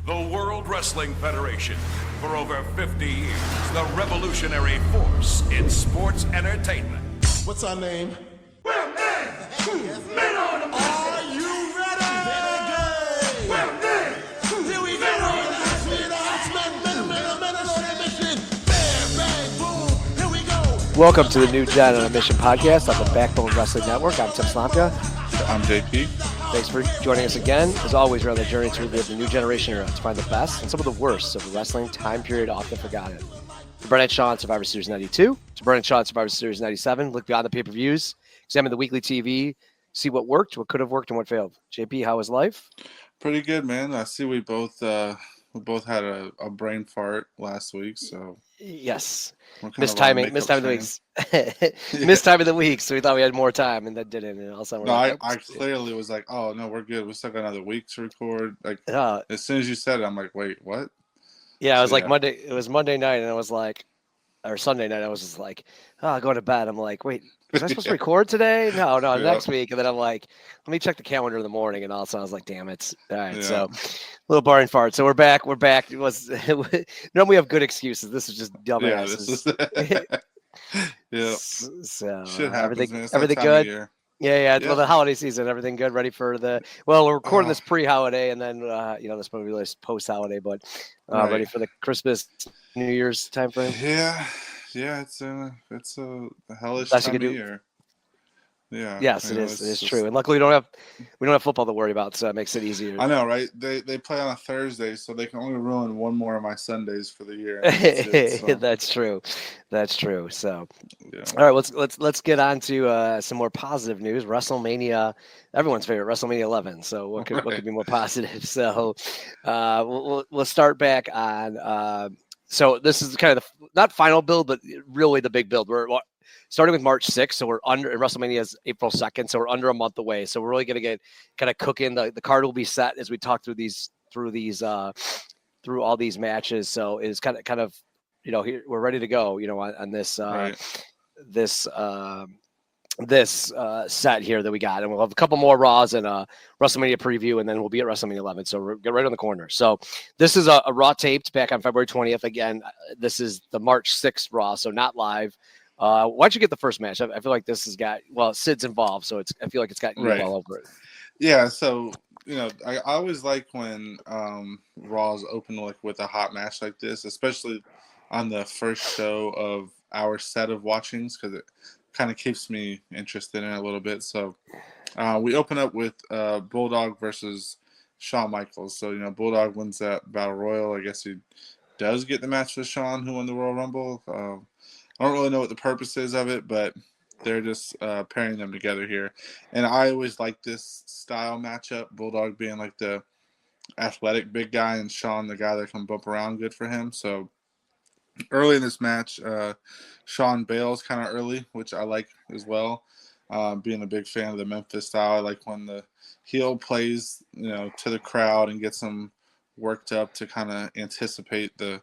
The World Wrestling Federation. For over 50 years, the revolutionary force in sports entertainment. What's our name? Well, men on the Are you ready? Well, Here we go. Men on a mission. Bam, bang, boom. Here we go. Welcome to the New Gen on a Mission podcast on the Backbone Wrestling Network. I'm Tim Slomka. I'm JP. Thanks for joining us again. As always, we're on the journey to relive the new generation era to find the best and some of the worst of the wrestling time period often forgotten. To Bret and Shawn, Survivor Series 92. To Bret and Shawn, Survivor Series 97. Look beyond the pay-per-views. Examine the weekly TV. See what worked, what could have worked, and what failed. JP, how was life? Pretty good, man. I see we both had a brain fart last week, so Yes. Missed Time of the weeks. Missed time of the week, so we thought we had more time, and that didn't. And all of a sudden, No, I clearly was like, oh no, we're good. We still got another week to record. Like as soon as you said it, I'm like, wait, what? Yeah, it was like Monday. It was Monday night, and I was like, or Sunday night. I was just like, oh, going to bed. I'm like, wait, was I supposed to record today? No, next week. And then I'm like, let me check the calendar in the morning, and all of a sudden I was like, damn it. All right, so little brain fart. So we're back. It was normally we have good excuses. This is just dumbasses. Yeah. So shit happens, everything good. Yeah. Well, the holiday season, everything good, ready for we're recording this pre-holiday, and then this probably released post-holiday, but ready for the Christmas, New Year's time frame. Yeah, it's a hellish time of year. Yeah. Yes, it is. It is true, and luckily we don't have football to worry about, so that makes it easier. I know, right? They play on a Thursday, so they can only ruin one more of my Sundays for the year. That's true. So, all right, let's get on to some more positive news. WrestleMania, everyone's favorite, WrestleMania 11. So what could be more positive? So we'll start back on. So this is kind of the not final build, but really the big build. We're starting with March 6th, so we're under. WrestleMania is April 2nd, so we're under a month away. So we're really going to get kind of cooking. The card will be set as we talk through all these matches. So it's kind of here we're ready to go. On this this set here that we got, and we'll have a couple more Raws and a WrestleMania preview, and then we'll be at WrestleMania 11. So we're right on the corner. So this is a Raw taped back on February 20th. Again, this is the March 6th Raw, so not live. Why don't you get the first match? I feel like this has got Sid's involved, so I feel like it's got you all over it. Yeah, so I always like when Raws open with a hot match like this, especially on the first show of our set of watchings, because it kind of keeps me interested in it a little bit. So we open up with Bulldog versus Shawn Michaels. So Bulldog wins that Battle Royal. I guess he does get the match with Shawn, who won the Royal Rumble. I don't really know what the purpose is of it, but they're just pairing them together here. And I always like this style matchup, Bulldog being like the athletic big guy and Shawn the guy that can bump around good for him. So early in this match, Shawn bails kind of early, which I like as well. Being a big fan of the Memphis style, I like when the heel plays to the crowd and gets them worked up to kind of anticipate the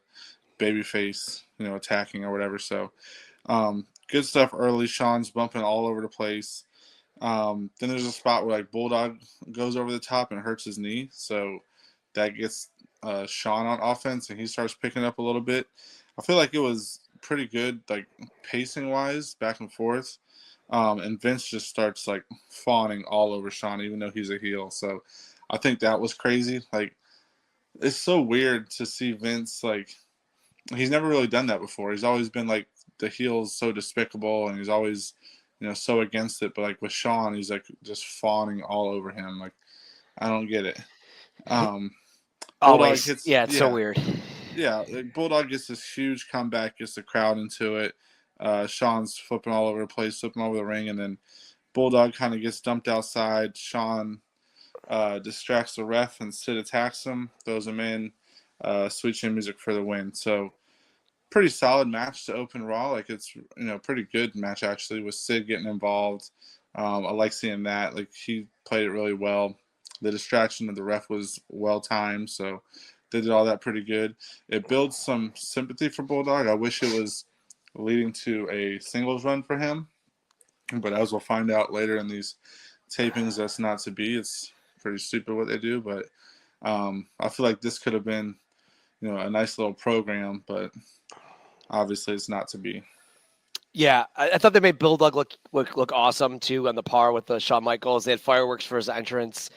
babyface attacking or whatever. So good stuff early. Shawn's bumping all over the place. Then there's a spot where Bulldog goes over the top and hurts his knee, so that gets Shawn on offense, and he starts picking up a little bit. I feel like it was pretty good, pacing wise, back and forth. And Vince just starts fawning all over Shawn, even though he's a heel. So I think that was crazy. It's so weird to see Vince he's never really done that before. He's always been the heel's so despicable, and he's always, so against it. But with Shawn, he's just fawning all over him. I don't get it. Always, it's so weird. Yeah, Bulldog gets this huge comeback, gets the crowd into it. Shawn's flipping all over the place, flipping over the ring, and then Bulldog kind of gets dumped outside. Shawn distracts the ref, and Sid attacks him, throws him in. Sweet Chin Music for the win. So pretty solid match to open Raw. It's pretty good match actually, with Sid getting involved. I like seeing that. He played it really well. The distraction of the ref was well timed, so they did all that pretty good. It builds some sympathy for Bulldog. I wish it was leading to a singles run for him, but as we'll find out later in these tapings, that's not to be. It's pretty stupid what they do, but I feel like this could have been, a nice little program, but obviously it's not to be. Yeah, I thought they made Bulldog look awesome too on the par with the Shawn Michaels. They had fireworks for his entrance.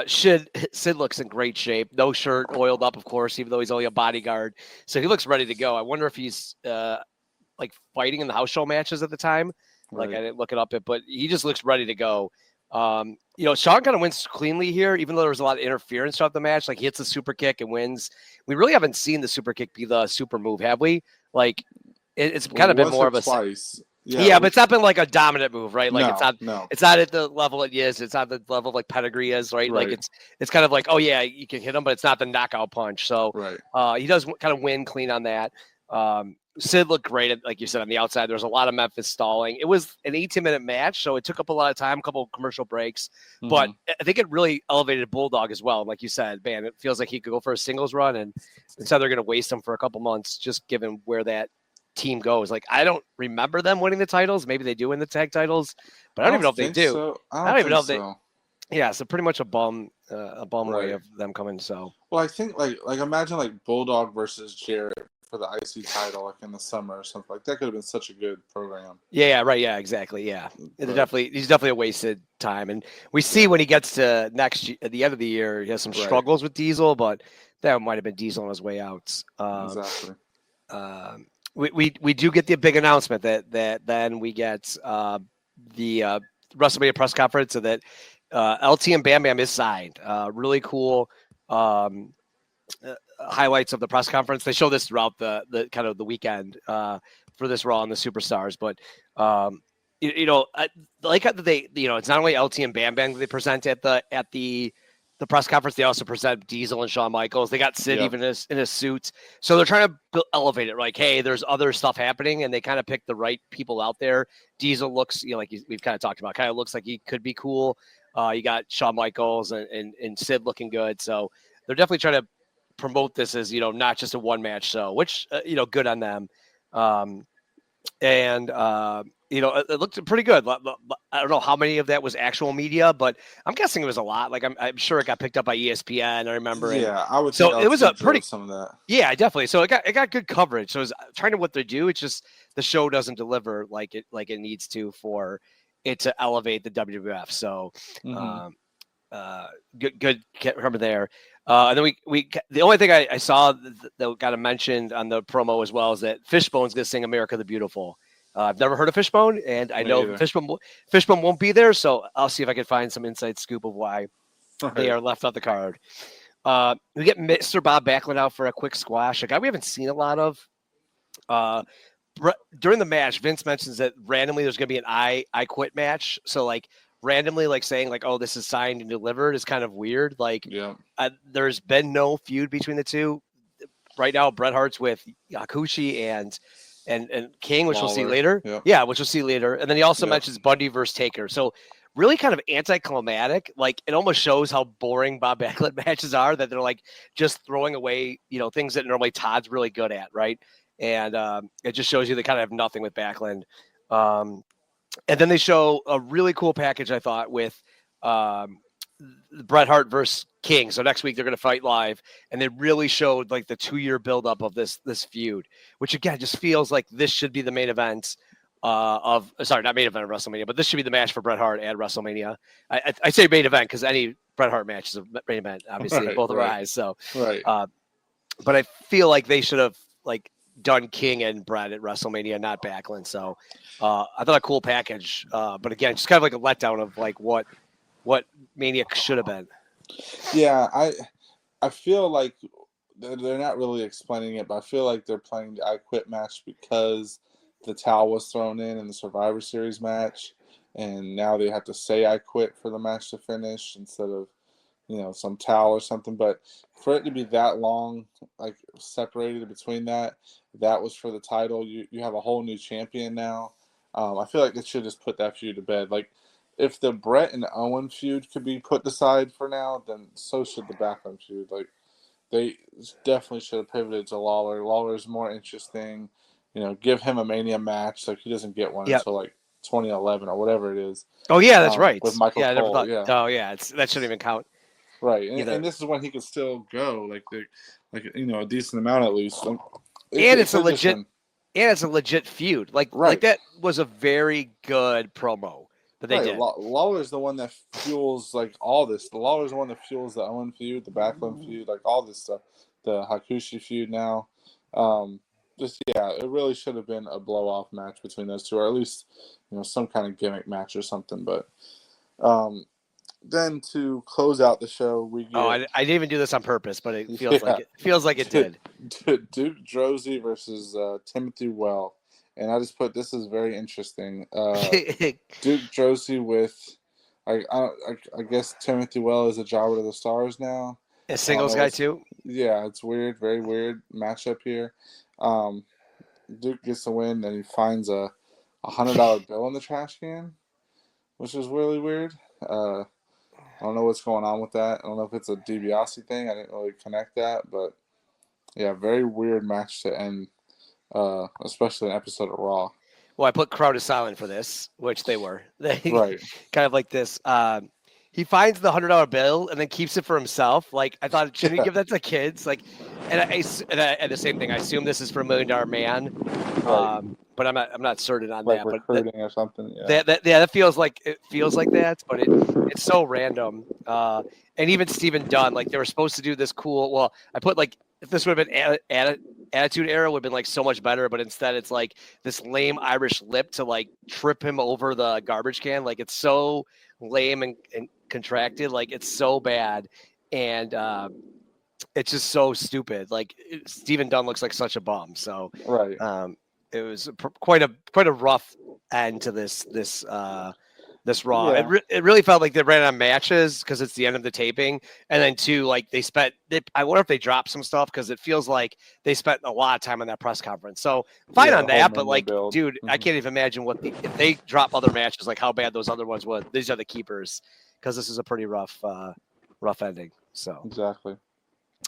Sid looks in great shape. No shirt, oiled up, of course, even though he's only a bodyguard. So he looks ready to go. I wonder if he's like fighting in the house show matches at the time. Like, Right. I didn't look it up, but he just looks ready to go. Shawn kind of wins cleanly here, even though there was a lot of interference throughout the match. Like, he hits a super kick and wins. We really haven't seen the super kick be the super move, have we? Like, it's kind of been more of a twice. Yeah, but it's not been like a dominant move, right? Like, No. it's not at the level it is. It's not the level like pedigree is, right? Like, it's kind of like, oh yeah, you can hit him, but it's not the knockout punch. So, right. He does kind of win clean on that. Sid looked great, like you said, on the outside. There was a lot of Memphis stalling. It was an 18-minute match, so it took up a lot of time, a couple of commercial breaks. Mm-hmm. But I think it really elevated Bulldog as well. Like you said, man, it feels like he could go for a singles run, and instead they're going to waste him for a couple months, just given where that team goes. Like, I don't remember them winning the titles. Maybe they do win the tag titles, but I don't even know if they do. So. I don't even know if they. Yeah, so pretty much a bum way of them coming. So. Well, I think like imagine like Bulldog versus Jarrett for the IC title, like in the summer or something like that. Could have been such a good program. Yeah, right. Yeah, exactly. Yeah, he's definitely a wasted time, and we see when he gets to at the end of the year, he has some struggles with Diesel, but that might have been Diesel on his way out. Exactly. We do get the big announcement that then we get the WrestleMania press conference, so that LT and Bam Bam is signed. Really cool. Highlights of the press conference. They show this throughout the kind of the weekend for this Raw and the Superstars, but I like that they, it's not only LT and Bam Bam they present at the press conference. They also present Diesel and Shawn Michaels. They got Sid even in his suit, so they're trying to elevate it. Like, hey, there's other stuff happening, and they kind of pick the right people out there. Diesel looks, like we've kind of talked about, kind of looks like he could be cool. You got Shawn Michaels and Sid looking good, so they're definitely trying to promote this as, not just a one match show, which, good on them. It looked pretty good. I don't know how many of that was actual media, but I'm guessing it was a lot. Like, I'm sure it got picked up by ESPN. I remember. Yeah, I would. So it was a pretty some of that. Yeah, definitely. So it got good coverage. So it's trying to what they do. It's just the show doesn't deliver like it needs to for it to elevate the WWF. So, good. Can't remember there. And then we the only thing I saw that got mentioned on the promo as well is that Fishbone's going to sing "America the Beautiful." I've never heard of Fishbone, and I know Fishbone won't be there, so I'll see if I can find some inside scoop of why they are left off the card. We get Mr. Bob Backlund out for a quick squash, a guy we haven't seen a lot of. During the match, Vince mentions that randomly there's going to be an I Quit match. So, like, randomly, like, saying, like, oh, this is signed and delivered is kind of weird. Like, there's been no feud between the two. Right now, Bret Hart's with Yakushi and King, which we'll see later. Yeah, which we'll see later. And then he also mentions Bundy versus Taker. So really kind of anticlimactic. Like, it almost shows how boring Bob Backlund matches are, that they're like just throwing away, things that normally Todd's really good at, right? And it just shows you they kind of have nothing with Backlund. And then they show a really cool package, I thought, with Bret Hart versus King. So next week they're going to fight live, and they really showed like the 2-year buildup of this feud, which again just feels like this should be the main event not main event of WrestleMania, but this should be the match for Bret Hart at WrestleMania. I say main event because any Bret Hart match is a main event, obviously, in both of our eyes. So, but I feel like they should have like done King and Bret at WrestleMania, not Backlund. So I thought a cool package, but again, just kind of like a letdown of like what Mania should have been. Yeah, I feel like they're not really explaining it, but I feel like they're playing the I Quit match because the towel was thrown in the Survivor Series match, and now they have to say I quit for the match to finish instead of some towel or something. But for it to be that long, like separated between that was for the title. You have a whole new champion now. I feel like they should just put that feud to bed. Like, if the Bret and Owen feud could be put aside for now, then so should the Backlund feud. Like, they definitely should have pivoted to Lawler. Lawler is more interesting. Give him a Mania match so he doesn't get one until like 2011 or whatever it is. Oh yeah, that's right. With Michael Cole. Oh yeah, that shouldn't even count. Right, and, either. and this is when he could still go like a decent amount at least. And it's a legit, been, and it's a legit feud. Like right. that was a very good promo that they Right, did. Lawler's the one that fuels like all this. Lawler's the one that fuels the Owen feud, the Backlund feud, like all this stuff. The Hakushi feud now. It really should have been a blow off match between those two, or at least some kind of gimmick match or something. But then to close out the show, we get. I didn't even do this on purpose, but it feels like it did. Duke Droese versus Timothy Well. And I just put this is very interesting. Duke Droese with, I guess Timothy Well is a jobber to the stars now. A singles guy too. Yeah, it's weird, very weird matchup here. Duke gets the win, and he finds a $100 bill in the trash can, which is really weird. I don't know what's going on with that. I don't know if it's a DiBiase thing. I didn't really connect that, but yeah, very weird match to end. Especially an episode of Raw. Well, I put crowd is silent for this, which they were. Right. Kind of like this. He finds the $100 bill and then keeps it for himself. Like I thought, shouldn't he give that to kids? Like, and the same thing. I assume this is for $1 Million Man, Right. but I'm not certain on Like that. recruiting But or something. Yeah. that feels like that, but it's so random. And even Steven Dunn, like they were supposed to do this cool. Well, I put like if this would have been Attitude Era would have been like so much better, but instead it's like this lame Irish lip to like trip him over the garbage can. Like it's so lame and contracted, like it's so bad, and it's just so stupid. Like Steven Dunn looks like such a bum. So Right. it was quite a rough end to this Raw. Yeah. It really felt like they ran out of matches because it's the end of the taping, and then two, like I wonder if they dropped some stuff because it feels like they spent a lot of time on that press conference. So fine on that, but like, dude, I can't even imagine if they drop other matches, like how bad those other ones would. These are the keepers because this is a pretty rough ending. So Exactly.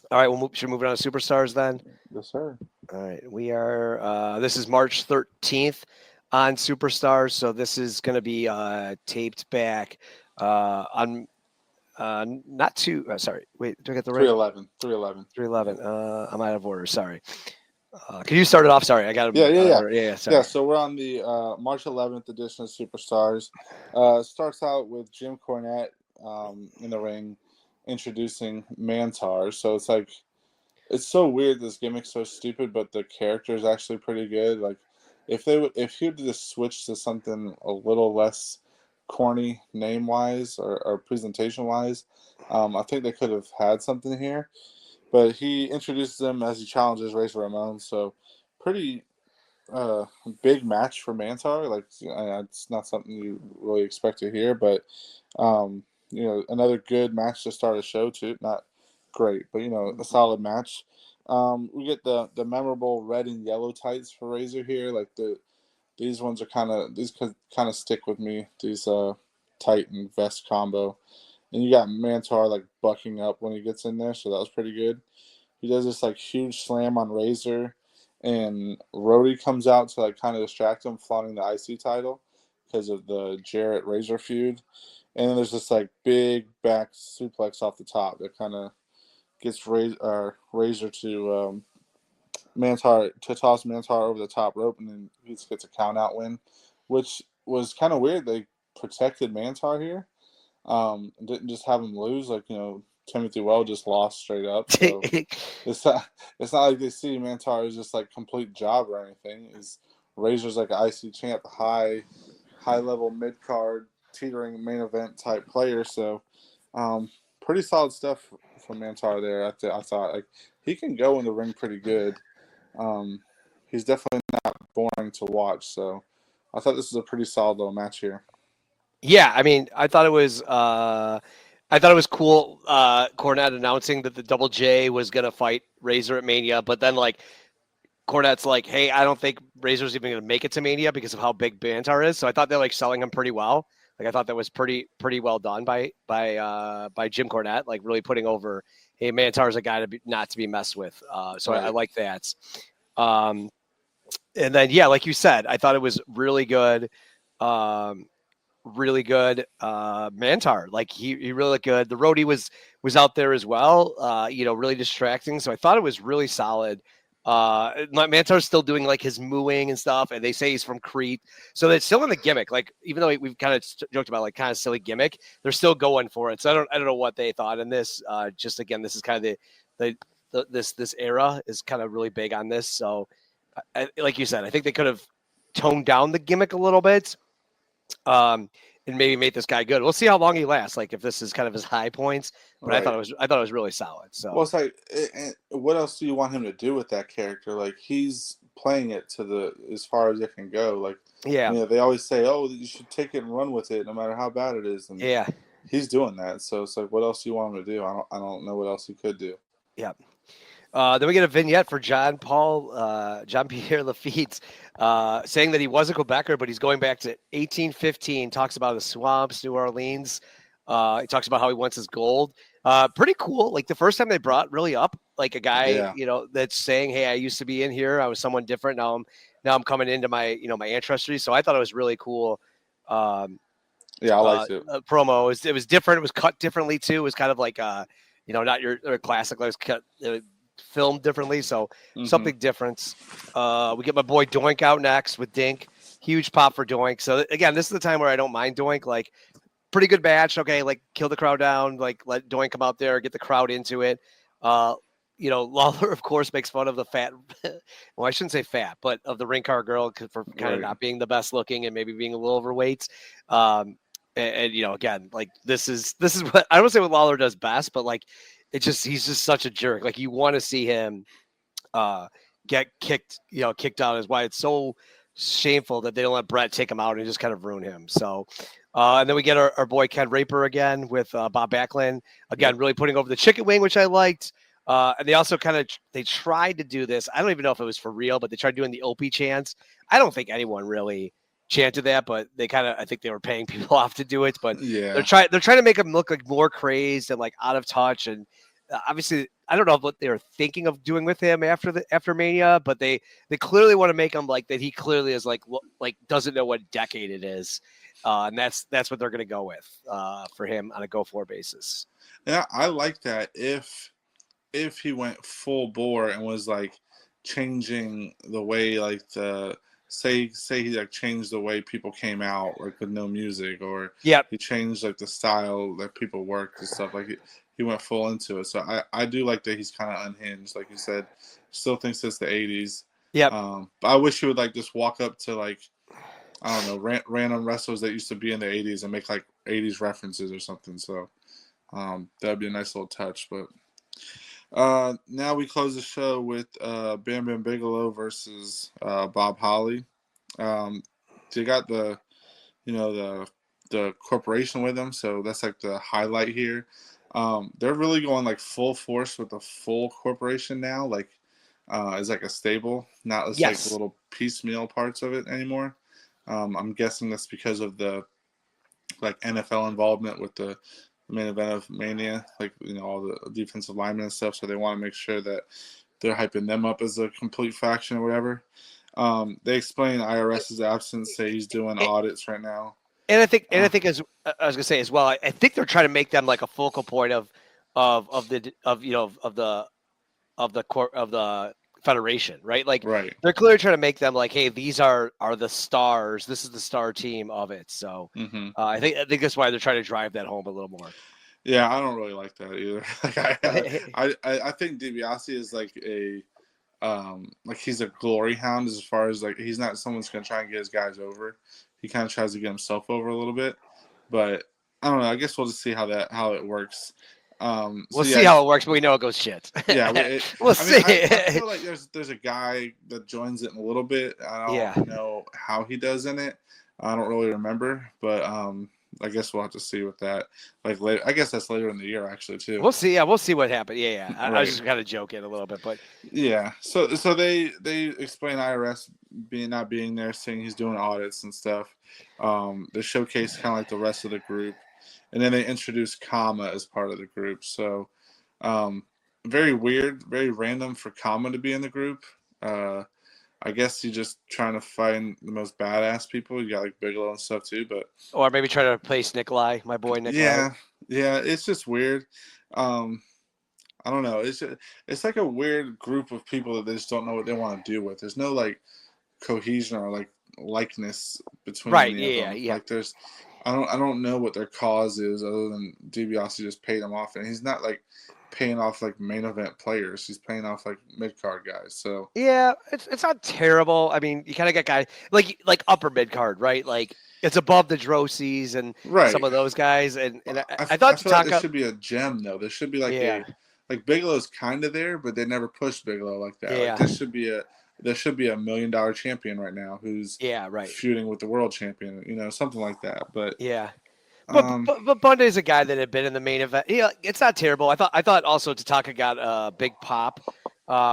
all right, should we move on to Superstars then? Yes, sir. All right, we are. This is March 13th on Superstars, so this is going to be taped back on not too. Sorry, wait, do I get the right? 311. I'm out of order. Sorry. Can you start it off? Sorry, I got to. Yeah. Sorry. Yeah. So we're on the March 11th edition of Superstars. Starts out with Jim Cornette in the ring introducing Mantar. So it's like it's so weird. This gimmick's so stupid, but the character is actually pretty good. Like if he would just switch to something a little less corny name wise or presentation wise, I think they could have had something here. But he introduces them as he challenges Razor Ramon. So pretty big match for Mantar. Like it's not something you really expect to hear, but another good match to start a show too. Not great, but a solid match. We get the memorable red and yellow tights for Razor here. Like these ones are kind of stick with me. These tight and vest combo, and you got Mantar like bucking up when he gets in there, so that was pretty good. He does this like huge slam on Razor, and Rhodey comes out to like kind of distract him, flaunting the IC title because of the Jarrett Razor feud. And then there's this like big back suplex off the top that kind of gets Razor to Mantar to toss Mantar over the top rope, and then he gets a count out win, which was kind of weird. They protected Mantar here, didn't just have him lose like Timothy Well just lost straight up. So it's not like they see Mantar as just like complete job or anything. Razor's like an IC champ, high level mid card teetering main event type player. So pretty solid stuff from Mantar there. I thought like he can go in the ring pretty good. He's definitely not boring to watch. So I thought this was a pretty solid little match here. Yeah, I mean, I thought it was cool. Cornette announcing that the Double J was gonna fight Razor at Mania, but then like Cornette's like, "Hey, I don't think Razor's even gonna make it to Mania because of how big Bantar is." So I thought they're like selling him pretty well. Like I thought that was pretty well done by Jim Cornette, like really putting over, "Hey, Mantar's a guy not to be messed with." So Right. I like that. And then yeah, like you said, I thought it was really good. really good. Mantar, like he really looked good. The roadie was out there as well. Really distracting. So I thought it was really solid. Mantar's still doing like his mooing and stuff, and they say he's from Crete, so they're still in the gimmick. Like even though we've kind of joked about like kind of silly gimmick, they're still going for it. So I don't know what they thought in this. Just again, this is kind of this era is kind of really big on this. So like you said, I think they could have toned down the gimmick a little bit. And maybe make this guy good. We'll see how long he lasts. Like if this is kind of his high points, but Right. I thought it was really solid. So Well, it's like, what else do you want him to do with that character? Like he's playing it to as far as it can go. Like, yeah, they always say, "Oh, you should take it and run with it, no matter how bad it is." And yeah, he's doing that. So it's like, what else do you want him to do? I don't know what else he could do. yeah. Then we get a vignette for John Pierre Lafitte, saying that he was a Quebecer, but he's going back to 1815. Talks about the swamps, New Orleans. He talks about how he wants his gold. Pretty cool. Like the first time they brought really up like a guy, Yeah. that's saying, "Hey, I used to be in here. I was someone different. Now I'm coming into my my ancestry." So I thought it was really cool. Yeah, I liked it. Promo. It was different. It was cut differently too. It was kind of like not your classic. Like it was cut. Filmed differently, so something different. We get my boy Doink out next with Dink. Huge pop for Doink. So again, this is the time where I don't mind Doink. Like pretty good match. Okay, like kill the crowd down. Like let Doink come out there, get the crowd into it. Lawler of course makes fun of the fat. Well, I shouldn't say fat, but of the ring car girl for kind of not being the best looking and maybe being a little overweight. Again, like this is what I don't say what Lawler does best, but like he's just such a jerk. Like you want to see him get kicked out is why it's so shameful that they don't let Bret take him out and just kind of ruin him. So and then we get our boy Ken Raper again with Bob Backlund again, really putting over the chicken wing, which I liked. And they also they tried to do this. I don't even know if it was for real, but they tried doing the Opie chants. I don't think anyone really chanted that, but I think they were paying people off to do it. But they're trying to make him look like more crazed and like out of touch. And obviously, I don't know what they were thinking of doing with him after Mania, but they clearly want to make him like that. He clearly is like doesn't know what decade it is, and that's what they're going to go with for him on a go-for basis. Yeah, I like that. If he went full bore and was like changing the way like the say he like changed the way people came out like with no music, or he changed like the style that people worked and stuff, like he went full into it. So I do like that he's kind of unhinged, like you said. Still thinks it's the 80s. But I wish he would like just walk up to like, I don't know, random wrestlers that used to be in the 80s and make like 80s references or something. So that'd be a nice little touch. But now we close the show with Bam Bam Bigelow versus Bob Holly. They got the corporation with them, so that's like the highlight here. They're really going like full force with the full corporation now. Like it's like a stable, not as like little piecemeal parts of it anymore. I'm guessing that's because of the like NFL involvement with the main event of Mania, like all the defensive linemen and stuff. So they want to make sure that they're hyping them up as a complete faction or whatever. They explain IRS's absence, say he's doing audits right now. And I think as I was gonna say as well, I think they're trying to make them like a focal point of the federation, right? Like they're clearly trying to make them like, hey, these are the stars. This is the star team of it. So I think that's why they're trying to drive that home a little more. Yeah, I don't really like that either. Like I think DiBiase is like a like he's a glory hound as far as like he's not someone that's gonna try and get his guys over. He kind of tries to get himself over a little bit, but I don't know. I guess we'll just see how it works. We'll see how it works, but we know it goes shit. Yeah, we'll see. I feel like there's a guy that joins it in a little bit. I don't know how he does in it. I don't really remember, but I guess we'll have to see with that. Like later, I guess that's later in the year actually too. We'll see. Yeah, we'll see what happens. Yeah. I was just kind of joking a little bit, but yeah. So they explain IRS not being there, saying he's doing audits and stuff. They showcase kind of like the rest of the group, and then they introduce Kama as part of the group. So very weird, very random for Kama to be in the group. I guess he's just trying to find the most badass people. You got like Bigelow and stuff too, but Or maybe try to replace Nikolai, my boy Nikolai. yeah, it's just weird. Um, I don't know. It's like a weird group of people that they just don't know what they want to do with. There's no like cohesion or like likeness between Right. any of Yeah. them. Yeah. Like there's, I don't know what their cause is other than DiBiase just paid them off, and he's not like paying off like main event players. He's paying off like mid card guys. So Yeah, it's not terrible. I mean, you kind of get guys like upper mid card, right? Like it's above the Drosies and some right. of those guys. And I I thought feel like there Tatanka, should be a gem though. There should be like yeah, a like Bigelow's kind of there, but they never pushed Bigelow like that. Like yeah, there should be a $1 million champion right now who's yeah, right, feuding with the world champion, something like that. But yeah. um, But Bunday's a guy that had been in the main event. Yeah, it's not terrible. I thought also Tatanka got a big pop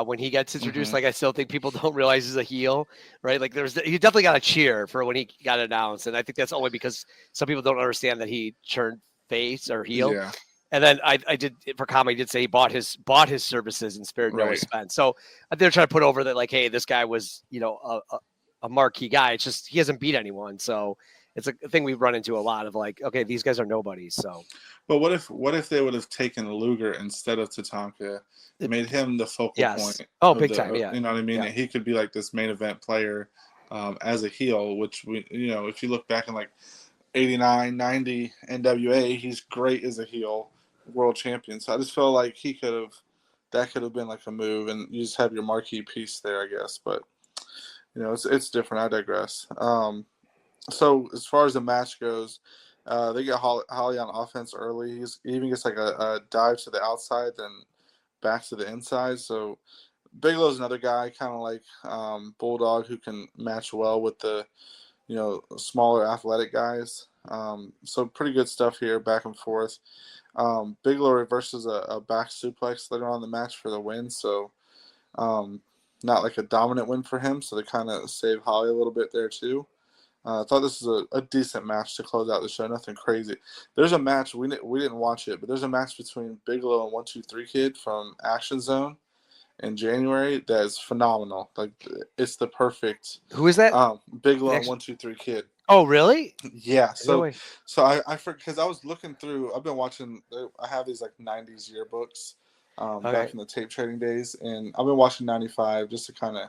when he gets introduced. mhm. Like I still think people don't realize he's a heel, right? Like he definitely got a cheer for when he got announced, and I think that's only because some people don't understand that he turned face or heel. Yeah, And then I did for comedy. Did say he bought his services and spared no right. expense. So they're trying to put over that like, hey, this guy was a marquee guy. It's just he hasn't beat anyone. So it's a thing we've run into a lot of like, okay, these guys are nobodies. So But what if they would have taken Luger instead of Tatanka, made him the focal yes, point oh, of big time, yeah, you know what I mean? yeah, And he could be like this main event player as a heel, which if you look back in like 89, 90 NWA, he's great as a heel, world champion. So I just feel like that could have been like a move, and you just have your marquee piece there, I guess. But it's different. I digress. So as far as the match goes, they get Holly on offense early. He even gets like a dive to the outside, then back to the inside. So Bigelow's another guy, kind of like Bulldog, who can match well with the smaller athletic guys. So pretty good stuff here, back and forth. Bigelow reverses a back suplex later on in the match for the win. So not like a dominant win for him. So they kind of save Holly a little bit there too. I thought this was a decent match to close out the show. Nothing crazy. There's a match we didn't watch it, but there's a match between Bigelow and 1-2-3 Kid from Action Zone in January that is phenomenal. Like it's the perfect. who is that? Bigelow and Action- 1-2-3 Kid. Oh, really? Yeah. No So way. so I because I was looking through. I've been watching. I have these like '90s yearbooks back Okay. in the tape trading days, and I've been watching '95 just to kind of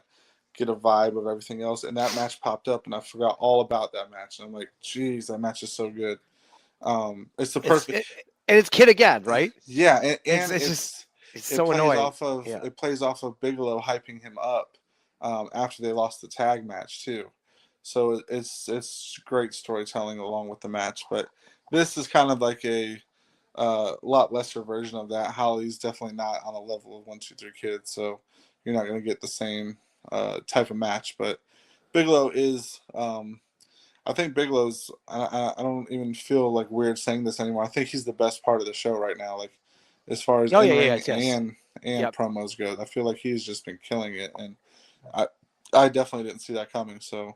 get a vibe of everything else. And that match popped up, and I forgot all about that match. And I'm like, geez, that match is so good. It's the perfect. And it's Kid again, right? Yeah, It's and just it's it so plays annoying. off of Yeah. it plays off of Bigelow hyping him up after they lost the tag match too. So it's great storytelling along with the match. But this is kind of like a lot lesser version of that. Holly's definitely not on the level of 1-2-3 Kid, so you're not going to get the same type of match. But Bigelow is. I think Bigelow's. I don't even feel like weird saying this anymore. I think he's the best part of the show right now. Like as far as Oh in yeah, yeah, ring yes. and Yep. promos go, I feel like he's just been killing it, and I definitely didn't see that coming. So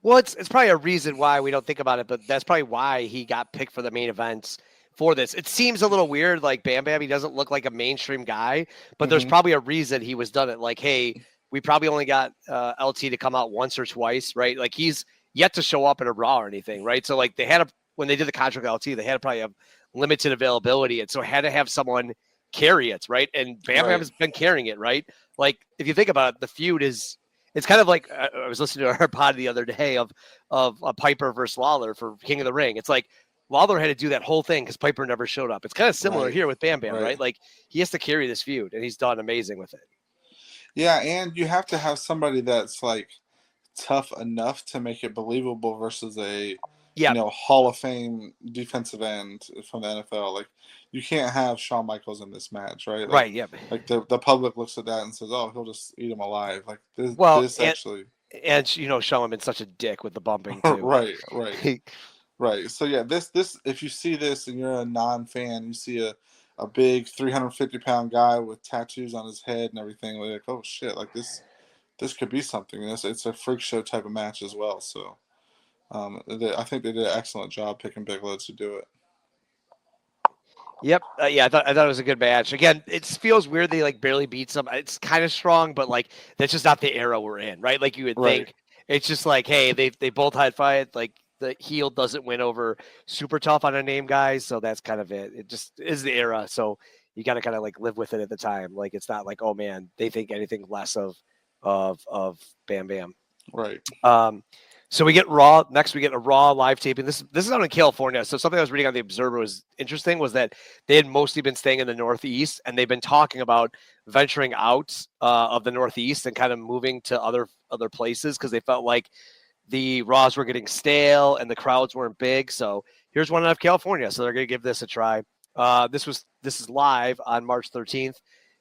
Well, it's probably a reason why we don't think about it, but that's probably why he got picked for the main events for this. It seems a little weird, like Bam Bam. He doesn't look like a mainstream guy, but there's hmm probably a reason he was done it. Like, hey, we probably only got LT to come out once or twice, right? Like he's yet to show up in a Raw or anything, right? So like when they did the contract with LT, they had to probably have limited availability, and so had to have someone carry it, right? And Bam Bam right, has been carrying it, right? Like if you think about it, the feud is it's kind of like I was listening to our pod the other day of Piper versus Lawler for King of the Ring. It's like Lawler had to do that whole thing because Piper never showed up. It's kind of similar right, here with Bam Bam, right. right? Like he has to carry this feud, and he's done amazing with it. Yeah, and you have to have somebody that's like tough enough to make it believable versus a Yeah, Hall of Fame defensive end from the NFL. Like you can't have Shawn Michaels in this match, right? Like right. Yeah. the public looks at that and says, "Oh, he'll just eat him alive." Like this Well, this actually and Shawn been such a dick with the bumping too. right, right. Right. So yeah, this if you see this and you're a non-fan, you see a big 350-pound guy with tattoos on his head and everything, like, oh shit, like this could be something. It's a freak show type of match as well. So I think they did an excellent job picking Bigelow to do it. Yep. Yeah, I thought it was a good match. Again, it feels weird they like barely beat some. It's kind of strong, but like that's just not the era we're in, right? Like you would Right. think it's just like, hey, they both had fight. Like the heel doesn't win over super tough on a name guys, so that's kind of it. It just is the era, so you got to kind of like live with it at the time. Like it's not like, oh man, they think anything less of Bam Bam. Right. So we get Raw next. We get a Raw live taping. This is out in California. So something I was reading on the Observer was interesting was that they had mostly been staying in the Northeast, and they've been talking about venturing out of the Northeast and kind of moving to other places because they felt like the Raws were getting stale and the crowds weren't big. So here's one out of California. So they're going to give this a try. This is live on March 13th.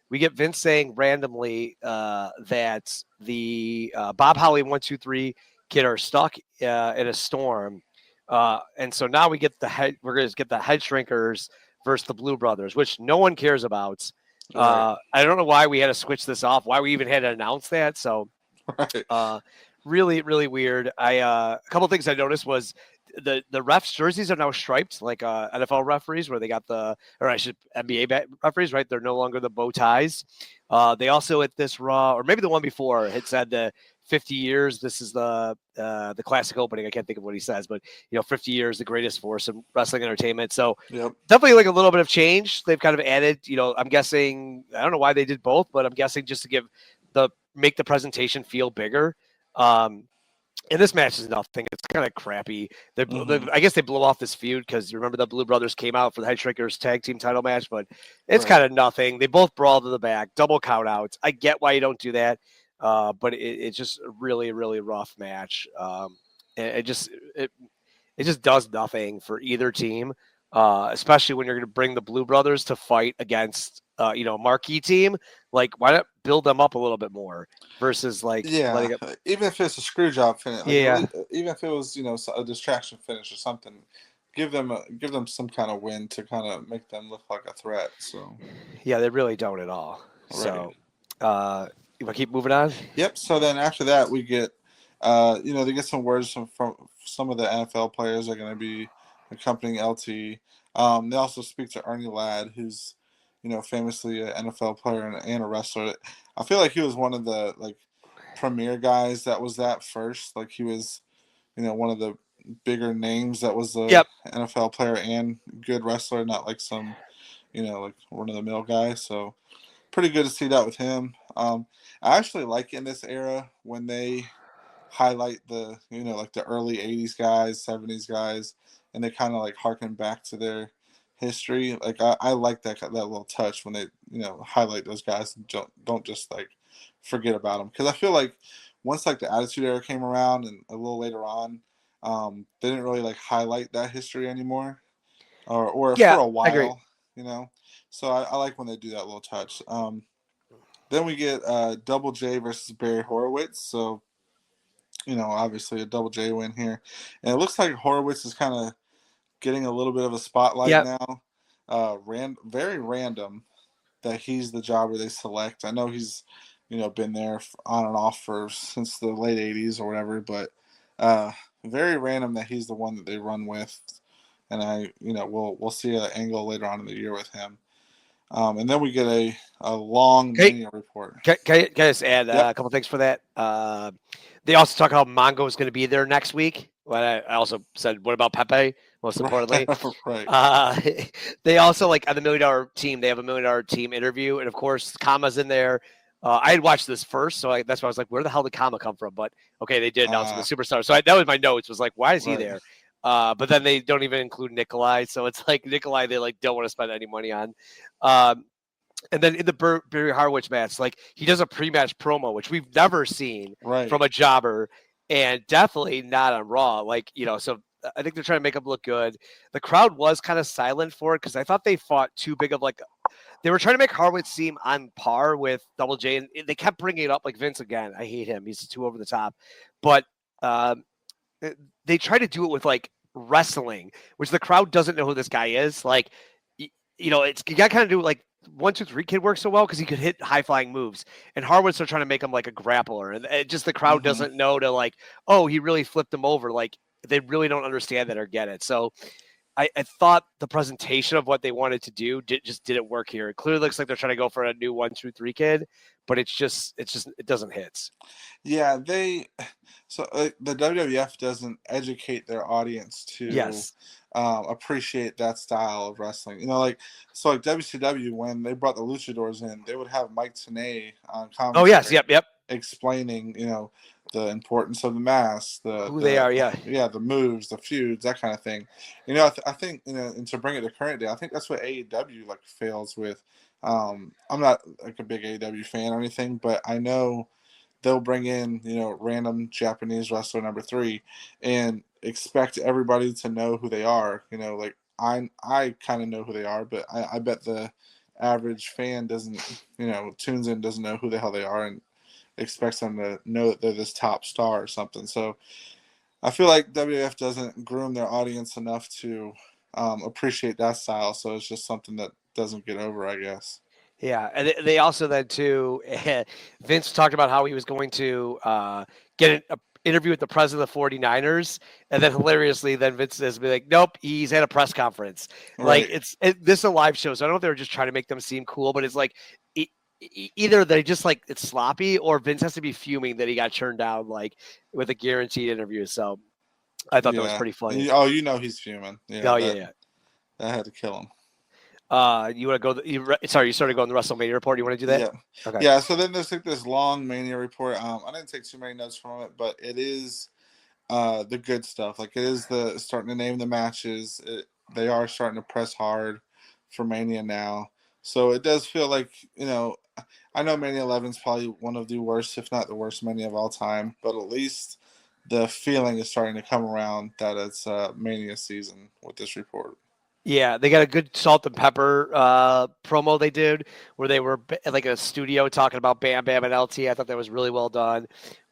We get Vince saying randomly that the Bob Holly 1-2-3 kid are stuck in a storm, and so now we're going to get the Head Shrinkers versus the Blue Brothers, which no one cares about. Right. I don't know why we had to switch this off, why we even had to announce that. So Right. really, really weird. A couple things I noticed was the refs' jerseys are now striped, like NFL referees, where they got NBA referees, right? They're no longer the bow ties. They also at this Raw, or maybe the one before, had said the 50 years. This is the classic opening. I can't think of what he says, but 50 years, the greatest force in wrestling entertainment. So Yep. definitely like a little bit of change. They've kind of added. I'm guessing, I don't know why they did both, but I'm guessing just to make the presentation feel bigger. And this match is nothing. It's kind of crappy. I guess they blew off this feud because remember the Blue Brothers came out for the Head Shrinkers tag team title match, but it's kind of nothing. They both brawled to the back, double count outs. I get why you don't do that, but it's just a really, really rough match. It just does nothing for either team, especially when you're going to bring the Blue Brothers to fight against a marquee team. Like, why not build them up a little bit more versus like letting it. Even if it's a screw job finish, Yeah. even if it was a distraction finish or something, give them some kind of win to kind of make them look like a threat. So Yeah, they really don't at all. Right. So you want to keep moving on? Yep. So then after that we get they get some words from some of the NFL players that are going to be accompanying LT. They also speak to Ernie Ladd, who's famously an NFL player and a wrestler. I feel like he was one of the premier guys that was that first. Like he was, one of the bigger names that was a NFL player and good wrestler, not like some, like one of the mill guys. So pretty good to see that with him. I actually like in this era when they highlight the the early 80s guys, 70s guys, and they kind of harken back to their history. Like I like that little touch when they highlight those guys and don't just forget about them, because I feel like once the Attitude Era came around and a little later on, they didn't really highlight that history anymore, or for a while, I agree. So I like when they do that little touch. Then we get Double J versus Barry Horowitz. So obviously a Double J win here, and it looks like Horowitz is kind of getting a little bit of a spotlight now. Very random that he's the jobber they select. I know he's been there on and off since the late 80s or whatever, but very random that he's the one that they run with. And we'll see an angle later on in the year with him. And then we get a long Mania report. Can I just add a couple things for that? They also talk how Mongo is going to be there next week. Well, I also said, what about Pepe? Most importantly, right. They also on the $1 Million team. They have a $1 Million team interview, and of course, Kama's in there. I had watched this first, so that's why I was like, where the hell did Kama come from? But okay, they did announce him as superstar. So that was my notes. Was like, why is he there? But then they don't even include Nikolai, so it's like Nikolai they don't want to spend any money on. And then in the Barry Horowitz match, he does a pre-match promo, which we've never seen from a jobber, and definitely not on Raw. So I think they're trying to make him look good. The crowd was kind of silent for it because I thought they fought too big of they were trying to make Horowitz seem on par with Double J, and they kept bringing it up Vince again. I hate him; he's too over the top. But they try to do it with wrestling, which the crowd doesn't know who this guy is. It's you got to kind of do 1-2-3 kid works so well because he could hit high flying moves, and Horowitz are trying to make him a grappler, and it just the crowd doesn't know to oh, he really flipped him over. They really don't understand that or get it. So I thought the presentation of what they wanted to do just didn't work here. It clearly looks like they're trying to go for a new 1-2-3 kid, but it doesn't hit. Yeah, the WWF doesn't educate their audience to Yes. appreciate that style of wrestling. Like WCW, when they brought the Luchadors in, they would have Mike Tenay on Oh yes. commentary Yep. explaining, the importance of the mask, Who they are. Yeah. the moves, the feuds, that kind of thing. I think and to bring it to current day, I think that's what AEW like fails with. I'm not like a big AEW fan or anything, but I know they'll bring in random Japanese wrestler number 3 and expect everybody to know who they are. Like I kind of know who they are, but I bet the average fan doesn't tunes in, doesn't know who the hell they are, and expects them to know that they're this top star or something. So I feel like WWF doesn't groom their audience enough to appreciate that style. So it's just something that doesn't get over, I guess. Yeah, and they also then too. Vince talked about how he was going to get an interview with the president of the 49ers, and then hilariously, then Vince says, "Be like, nope, he's at a press conference." Like Right. this is a live show, so I don't know if they were just trying to make them seem cool, but it's like either they just like it's sloppy, or Vince has to be fuming that he got turned down like with a guaranteed interview. So I thought that was Yeah. pretty funny. Oh, he's fuming. Yeah. Oh yeah. That had to kill him. You want to go? You started going the WrestleMania report. You want to do that? Yeah. Okay. Yeah. So then there's like this long Mania report. I didn't take too many notes from it, but it is the good stuff. Like it is the starting to name the matches. They are starting to press hard for Mania now. So it does feel like, I know Mania 11 is probably one of the worst, if not the worst Mania of all time, but at least the feeling is starting to come around that it's Mania season with this report. Yeah, they got a good salt and pepper promo they did where they were like a studio talking about Bam Bam and LT. I thought that was really well done.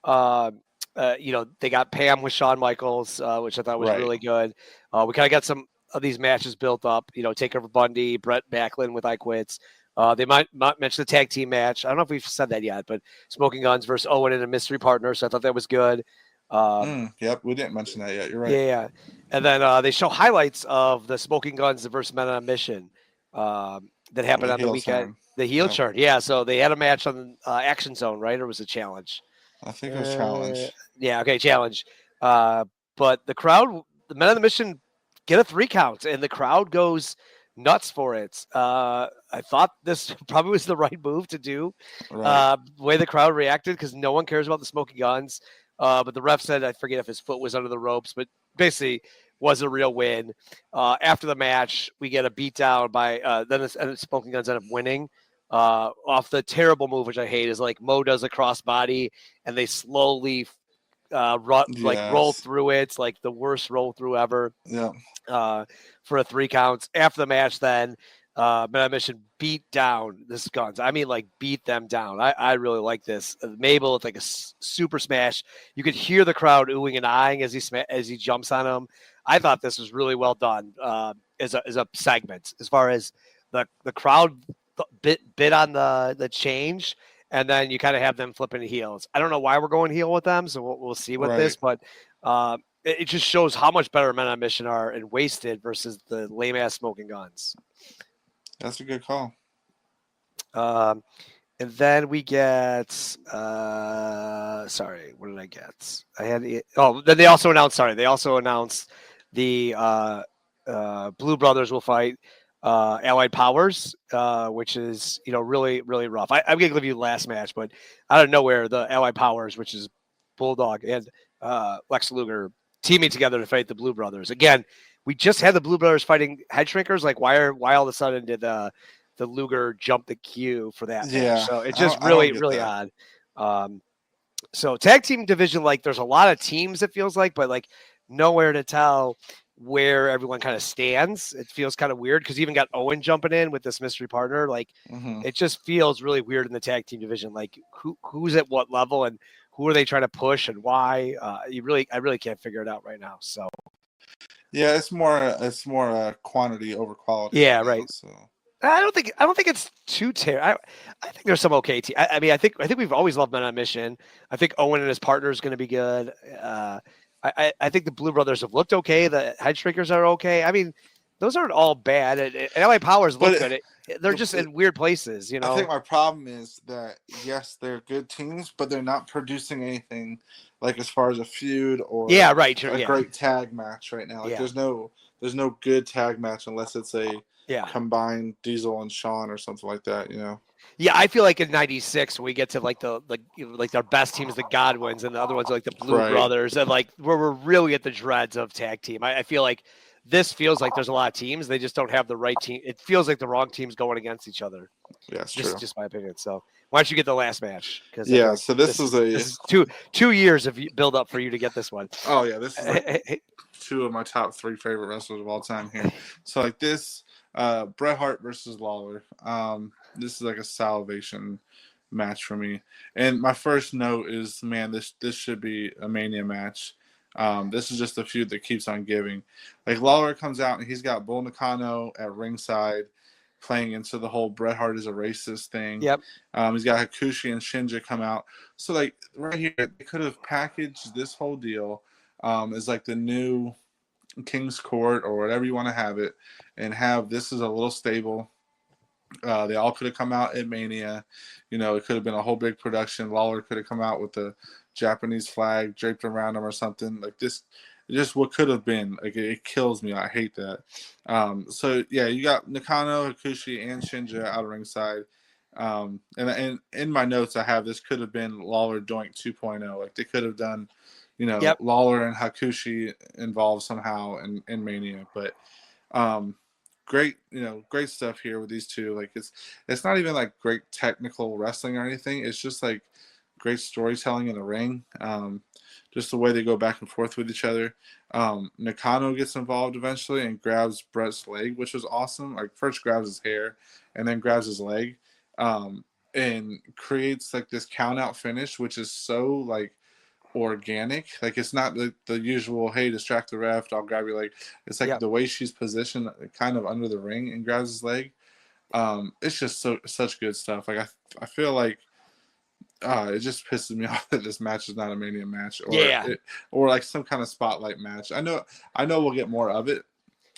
They got Pam with Shawn Michaels, which I thought was Right. really good. We kind of got some of these matches built up. Taker Bundy, Brett Backlund with I Quits. They might mention the tag team match. I don't know if we've said that yet, but Smoking Guns versus Owen and a mystery partner. So I thought that was good. Yep, we didn't mention that yet. You're right. Yeah. And then they show highlights of the Smoking Guns versus Men on a Mission that happened on the weekend. Turn. The heel turn. Yeah. So they had a match on Action Zone, right? Or was it Challenge? I think it was Challenge. Yeah. Okay. Challenge. But the crowd, the Men on the Mission get a 3 count, and the crowd goes nuts for it. I thought this probably was the right move to do. Right. The way the crowd reacted, because no one cares about the Smoking Guns. But the ref said, I forget if his foot was under the ropes, but basically was a real win. After the match, we get a beatdown by then the Smoking Guns end up winning off the terrible move, which I hate, is like Mo does a crossbody and they slowly roll through it. It's like the worst roll through ever. Yeah. For a 3 counts. After the match, then Mission beat down the Guns. I mean, like beat them down. I really like this. Mabel, it's like a super smash. You could hear the crowd oohing and eyeing as he jumps on him. I thought this was really well done as a segment. As far as the crowd bit on the change, and then you kind of have them flipping heels. I don't know why we're going heel with them, so we'll see with this, but it just shows how much better Men on a Mission are and Wasted versus the lame ass Smoking Guns. That's a good call. And then we get sorry, what did I get? Then they also announced the Blue Brothers will fight Allied Powers, which is really, really rough. I'm gonna give you the last match, but out of nowhere, the Allied Powers, which is Bulldog and Lex Luger, teaming together to fight the Blue Brothers. Again, we just had the Blue Brothers fighting Head Shrinkers. Like, why all of a sudden did the Luger jump the queue for that match? So it's just really, really odd. So tag team division, like there's a lot of teams, it feels like, but like nowhere to tell where everyone kind of stands. It feels kind of weird because you even got Owen jumping in with this mystery partner. Like it just feels really weird in the tag team division. Like who's at what level and who are they trying to push and why? I really can't figure it out right now. So yeah, it's more quantity over quality. Yeah, right. So I don't think it's too terrible. I think there's some okay I mean, I think we've always loved Men on a Mission. I think Owen and his partner is going to be good. I think the Blue Brothers have looked okay. The Headshrinkers are okay. I mean, those aren't all bad. And LA Powers look good. They're just in weird places, you know. I think my problem is that yes, they're good teams, but they're not producing anything like as far as a feud or a great tag match right now. Like there's no good tag match unless it's a combined Diesel and Shawn or something like that, you know. Yeah, I feel like in '96 we get to like the like our best teams, the Godwins, and the other ones are like the Blue Brothers, and like where we're really at the dreads of tag team. I feel like this feels like there's a lot of teams. They just don't have the right team. It feels like the wrong teams going against each other. Yeah, it's just, true. Just my opinion. So why don't you get the last match? So this is two years of build up for you to get this one. Oh yeah, this is like two of my top 3 favorite wrestlers of all time here. So like this, Bret Hart versus Lawler. This is like a salvation match for me. And my first note is, man, this should be a Mania match. This is just a feud that keeps on giving. Like Lawler comes out and he's got Bull Nakano at ringside playing into the whole Bret Hart is a racist thing. Yep. He's got Hakushi and Shinja come out. So like right here, they could have packaged this whole deal as like the new King's Court or whatever you want to have it, and have this as a little stable. They all could have come out at Mania. You know, it could have been a whole big production. Lawler could have come out with the Japanese flag draped around him or something like this. Just what could have been. Like it kills me. I hate that. So yeah, you got Nakano, Hakushi, and Shinja out of ringside. And in my notes, I have this could have been Lawler Doink 2.0. Like they could have done, you know, Lawler and Hakushi involved somehow in Mania. But great stuff here with these two. Like it's not even like great technical wrestling or anything. It's just like great storytelling in the ring. Just the way they go back and forth with each other. Nakano gets involved eventually and grabs Bret's leg, which was awesome. Like first grabs his hair and then grabs his leg, and creates like this count out finish, which is so like organic. Like it's not the usual, hey, distract the ref, I'll grab your leg. It's like the way she's positioned kind of under the ring and grabs his leg. It's just such good stuff. Like I feel like it just pisses me off that this match is not a Mania match or like some kind of spotlight match. I know we'll get more of it,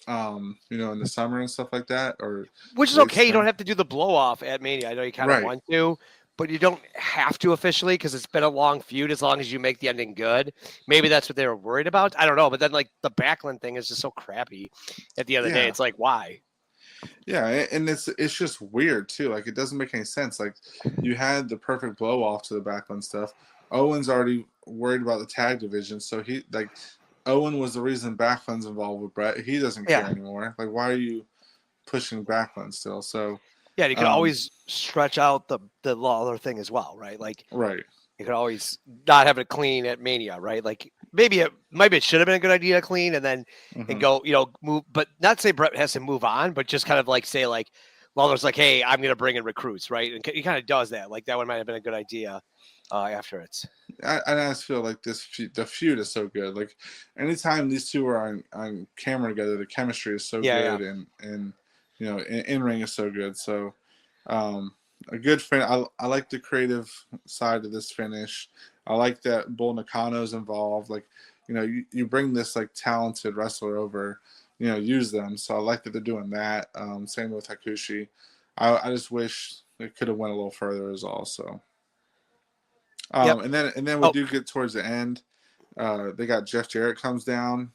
you know, in the summer and stuff like that, or which is okay. You don't have to do the blow off at Mania. I know you kind of want to, but you don't have to officially because it's been a long feud. As long as you make the ending good, maybe that's what they were worried about. I don't know, but then like the Backlund thing is just so crappy. At the end of the day, it's like why? Yeah, and it's just weird too. Like it doesn't make any sense. Like you had the perfect blow off to the Backlund stuff. Owen's already worried about the tag division, so he like Owen was the reason Backlund's involved with Bret. He doesn't care anymore. Like why are you pushing Backlund still? So yeah, you can always stretch out the Lawler thing as well, right? Like you could always not have it clean at Mania, right? Like maybe it should have been a good idea to clean and then and go, you know, move, but not say Bret has to move on, but just kind of like say like Lawler's like, hey, I'm gonna bring in recruits, right? And he kind of does that. Like that one might have been a good idea after it's. I just feel like the feud is so good. Like anytime these two are on camera together, the chemistry is so good, and you know, in ring is so good. So. A good fin. I like the creative side of this finish. I like that Bull Nakano's involved. Like, you know, you bring this like talented wrestler over, you know, use them. So I like that they're doing that. Same with Hakushi. I just wish it could have went a little further as well. So, and then we do get towards the end. They got Jeff Jarrett comes down,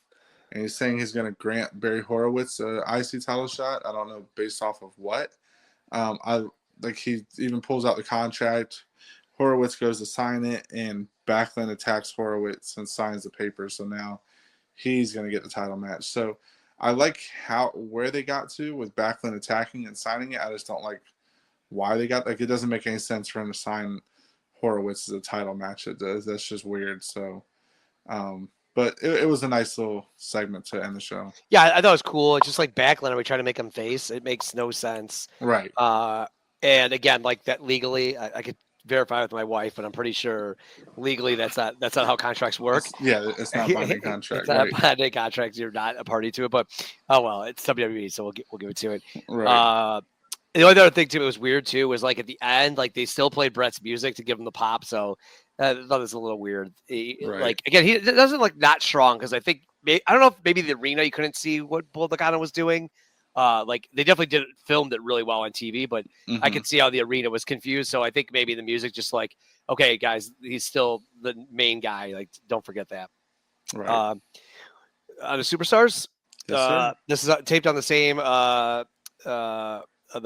and he's saying he's going to grant Barry Horowitz a IC title shot. I don't know based off of what. Like he even pulls out the contract. Horowitz goes to sign it, and Backlund attacks Horowitz and signs the paper. So now he's going to get the title match. So I like where they got to with Backlund attacking and signing it. I just don't like why they got it doesn't make any sense for him to sign Horowitz as a title match. It does. That's just weird. So, but it was a nice little segment to end the show. Yeah, I thought it was cool. It's just like Backlund, we try to make him face. It makes no sense. Right. And again, like that legally, I could verify with my wife, but I'm pretty sure legally that's not how contracts work. It's not binding contract. It's not a binding contract. You're not a party to it, but oh well, it's WWE, so we'll give it to it. Right. the only other thing too, it was weird too, was like at the end, like they still played Bret's music to give him the pop. So I thought it was a little weird. Right. Like again, he doesn't look not strong because I think I don't know if maybe the arena you couldn't see what Bull Nakano was doing. Like they definitely did filmed it really well on TV, but I could see how the arena was confused. So I think maybe the music just like, okay, guys, he's still the main guy. Like, don't forget that. Right. On the Superstars, Yes, sir. this is taped on the same the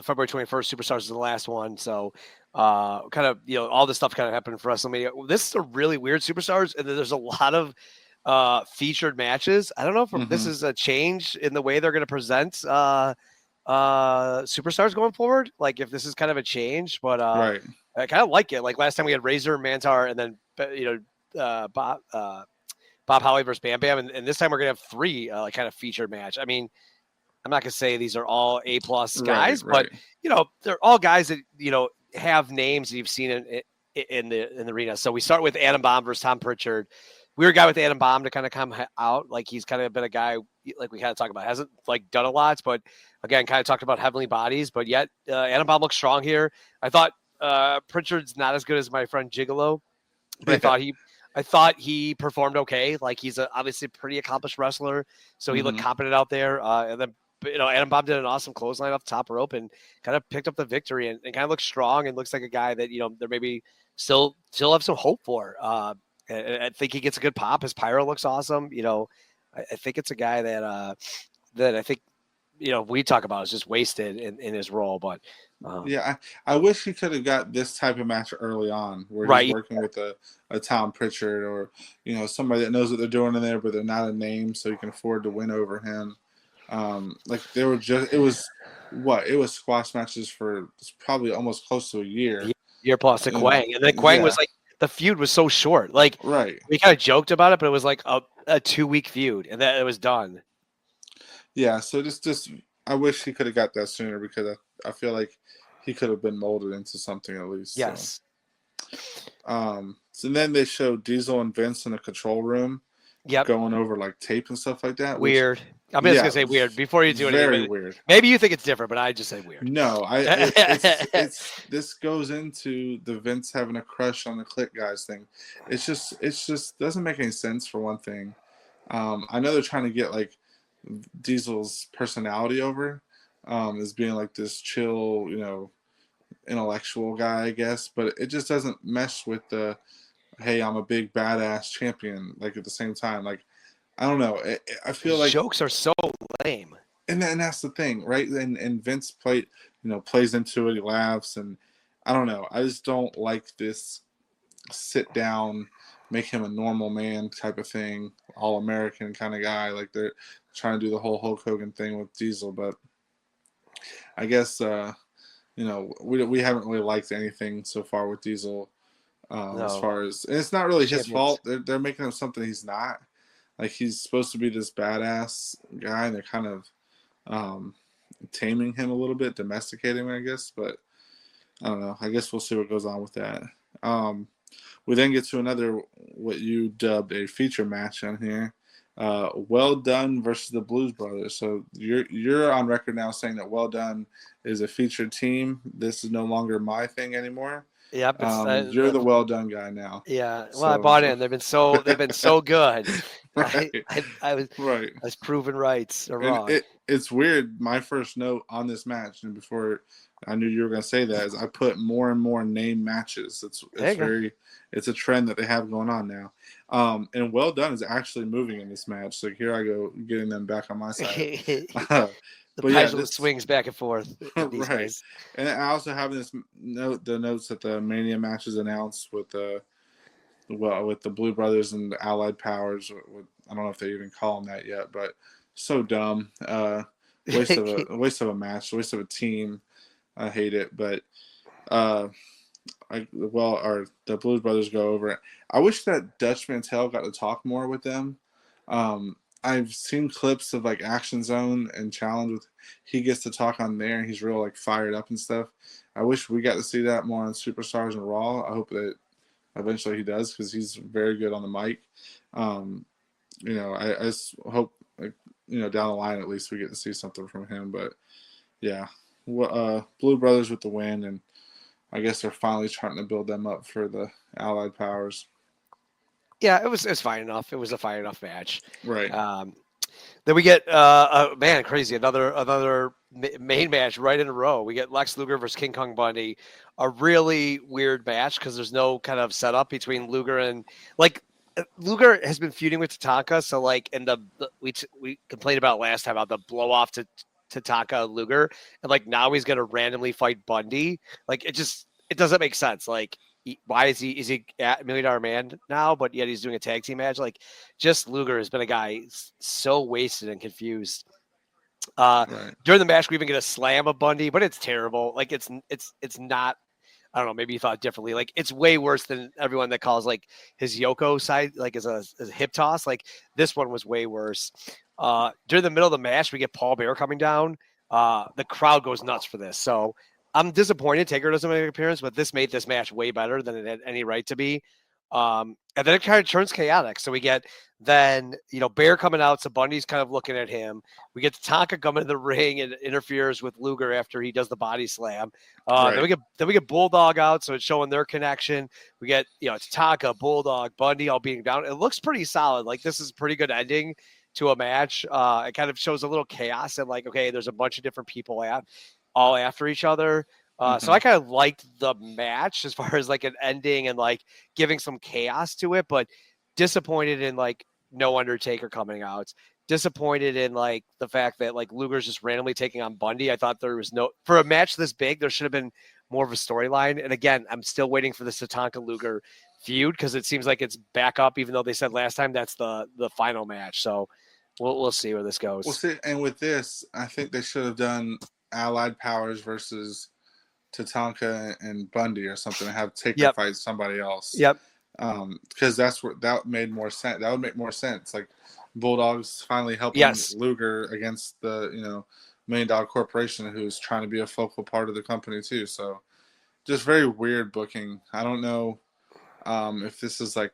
February 21st. Superstars is the last one, so kind of all this stuff kind of happened for WrestleMania. This is a really weird Superstars, and there's a lot of featured matches. I don't know if this is a change in the way they're going to present Superstars going forward. Like if this is kind of a change, but Right. I kind of like it. Like last time we had Razor, Mantar, and then Bob Holly versus Bam Bam, and this time we're gonna have three kind of featured match. I mean, I'm not gonna say these are all A+ guys, Right. but they're all guys that have names that you've seen in the arena. So we start with Adam Bomb versus Tom Pritchard. Weird guy with Adam Bomb to kind of come out. Like he's kind of been a guy like we kind of talked about, hasn't like done a lot, but again, kind of talked about heavenly bodies. But yet Adam Bomb looks strong here. I thought Pritchard's not as good as my friend Gigolo, but I thought he performed okay. Like he's obviously a pretty accomplished wrestler, so he looked competent out there. And then Adam Bomb did an awesome clothesline off the top rope and kind of picked up the victory and kind of looks strong and looks like a guy that there maybe still have some hope for. And I think he gets a good pop. His pyro looks awesome. I think it's a guy that I think we talk about is just wasted in his role, but. Yeah, I wish he could have got this type of match early on, where he's working with a Tom Pritchard or somebody that knows what they're doing in there, but they're not a name, so you can afford to win over him. Like they were it was squash matches for probably almost close to a year plus to Quang, and then Quang was like the feud was so short. Like we kind of joked about it, but it was like a 2-week feud, and then it was done. Yeah, so just I wish he could have got that sooner because I feel like he could have been molded into something at least. Yes. So then they showed Diesel and Vince in a control room. Yep. Going over like tape and stuff like that. Weird. I'm just gonna say weird before you do anything. Very weird. Maybe you think it's different, but I just say weird. No, this goes into the Vince having a crush on the Click guys thing. It's just doesn't make any sense for one thing. I know they're trying to get like Diesel's personality over as being like this chill, intellectual guy, I guess, but it just doesn't mesh with the hey, I'm a big badass champion. Like at the same time, like I don't know. I feel like jokes are so lame, and that's the thing, right? And Vince plays into it. He laughs, and I don't know. I just don't like this sit down, make him a normal man type of thing, all American kind of guy. Like they're trying to do the whole Hulk Hogan thing with Diesel, but I guess we haven't really liked anything so far with Diesel. No. As far as, and it's not really his fault. They're making him something he's not. Like he's supposed to be this badass guy, and they're kind of taming him a little bit, domesticating him, I guess. But I don't know. I guess we'll see what goes on with that. We then get to another what you dubbed a feature match on here. Well Done versus the Blues Brothers. So you're on record now saying that Well Done is a featured team. This is no longer my thing anymore. Yep, you're the Well Done guy now. Yeah, well, I bought in. They've been so good. Right. I was proven right or wrong. It's weird. My first note on this match, and before I knew you were going to say that, is I put more and more name matches. It's a trend that they have going on now. And Well Done is actually moving in this match. So here I go getting them back on my side. The pendulum swings back and forth. Right. Days. And I also have the notes that the Mania match is announced with the Blue Brothers and the Allied Powers. I don't know if they even call them that yet, but so dumb. Waste of a match, waste of a team. I hate it, but the Blues Brothers go over it. I wish that Dutch Mantel got to talk more with them. I've seen clips of like Action Zone and Challenge with he gets to talk on there and he's real like fired up and stuff. I wish we got to see that more on Superstars and Raw. I hope that eventually he does because he's very good on the mic. I just hope down the line at least we get to see something from him. But yeah, Blue Brothers with the win, and I guess they're finally trying to build them up for the Allied Powers. Yeah, it was fine enough. It was a fine enough match. Right. Then we get man, crazy, another main match right in a row. We get Lex Luger versus King Kong Bundy, a really weird match because there's no kind of setup between Luger and like Luger has been feuding with Tatanka, so like in we complained about last time about the blow off to Tatanka and Luger, and like now he's gonna randomly fight Bundy. Like it doesn't make sense. Like why is he at $1 Million Man now, but yet he's doing a tag team match? Like just Luger has been a guy so wasted and confused. Right. During the match, we even get a slam of Bundy, but it's terrible. Like it's not. I don't know. Maybe you thought differently. Like it's way worse than everyone that calls like his Yoko side like as a hip toss. Like this one was way worse. During the middle of the match, we get Paul Bearer coming down. The crowd goes nuts for this. So I'm disappointed Taker doesn't make an appearance, but this made this match way better than it had any right to be. And then it kind of turns chaotic. So we get then, Bear coming out. So Bundy's kind of looking at him. We get Tatanka coming to the ring and interferes with Luger after he does the body slam. Right. Then we get Bulldog out. So it's showing their connection. We get, Tatanka, Bulldog, Bundy all being down. It looks pretty solid. Like this is a pretty good ending to a match. It kind of shows a little chaos and like, okay, there's a bunch of different people all after each other. So I kind of liked the match as far as like an ending and like giving some chaos to it, but disappointed in like no Undertaker coming out. Disappointed in like the fact that like Luger's just randomly taking on Bundy. I thought there was for a match this big, there should have been more of a storyline. And again, I'm still waiting for the Tatanka Luger feud because it seems like it's back up, even though they said last time that's the final match. So we'll see where this goes. We'll see. And with this, I think they should have done Allied Powers versus Tatanka and Bundy or something and have Taker fight somebody else. Yep. Because that made more sense. That would make more sense. Like Bulldog's finally helping Luger against the $1 Million Corporation who's trying to be a focal part of the company too. So just very weird booking. I don't know if this is like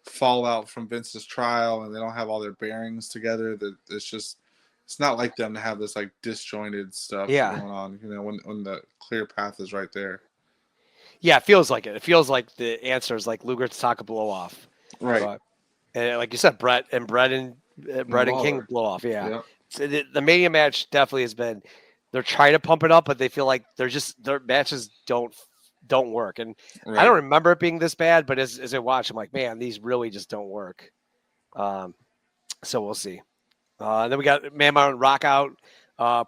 fallout from Vince's trial and they don't have all their bearings together. That it's not like them to have this like disjointed stuff going on, when the clear path is right there. Yeah, it feels like it. It feels like the answer is like Luger to Taka blow off. Right. And like you said, Bret and King blow off. Yeah. Yep. So the Mania match definitely has been, they're trying to pump it up, but they feel like their matches don't work. And I don't remember it being this bad, but as I watch, I'm like, man, these really just don't work. So we'll see. Then we got Man Mountain Rock out.